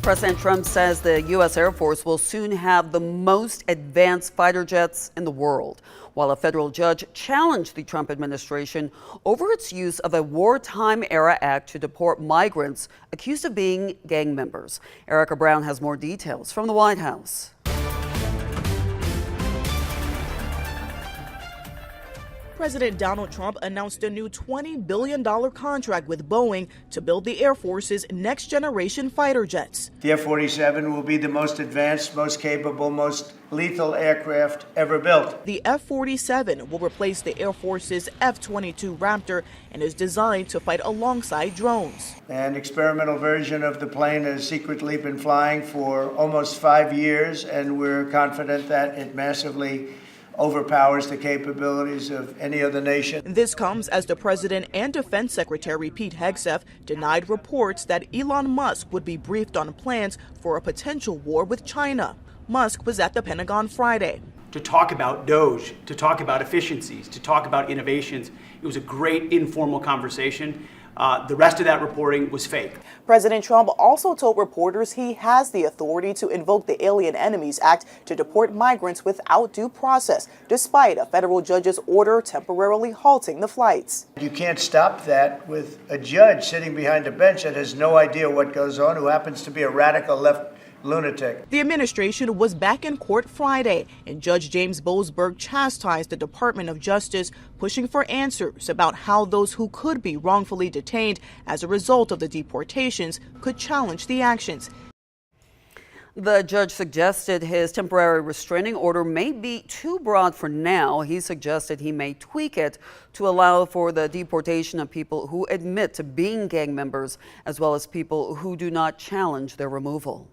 President Trump says the U.S. Air Force will soon have the most advanced fighter jets in the world, while a federal judge challenged the Trump administration over its use of a wartime-era act to deport migrants accused of being gang members. Erica Brown has more details from the White House. President Donald Trump announced a new $20 billion contract with Boeing to build the Air Force's next-generation fighter jets. The F-47 will be the most advanced, most capable, most lethal aircraft ever built. The F-47 will replace the Air Force's F-22 Raptor and is designed to fight alongside drones. An experimental version of the plane has secretly been flying for almost 5 years, and we're confident that it massively overpowers the capabilities of any other nation. This comes as the president and Defense Secretary Pete Hegseth denied reports that Elon Musk would be briefed on plans for a potential war with China. Musk was at the Pentagon Friday to talk about DOGE, to talk about efficiencies, to talk about innovations. It was a great informal conversation. The rest of that reporting was fake. President Trump also told reporters he has the authority to invoke the Alien Enemies Act to deport migrants without due process, despite a federal judge's order temporarily halting the flights. You can't stop that with a judge sitting behind a bench that has no idea what goes on, who happens to be a radical left lunatic. The administration was back in court Friday, and Judge James Boasberg chastised the Department of Justice, pushing for answers about how those who could be wrongfully detained as a result of the deportations could challenge the actions. The judge suggested his temporary restraining order may be too broad for now. He suggested he may tweak it to allow for the deportation of people who admit to being gang members, as well as people who do not challenge their removal.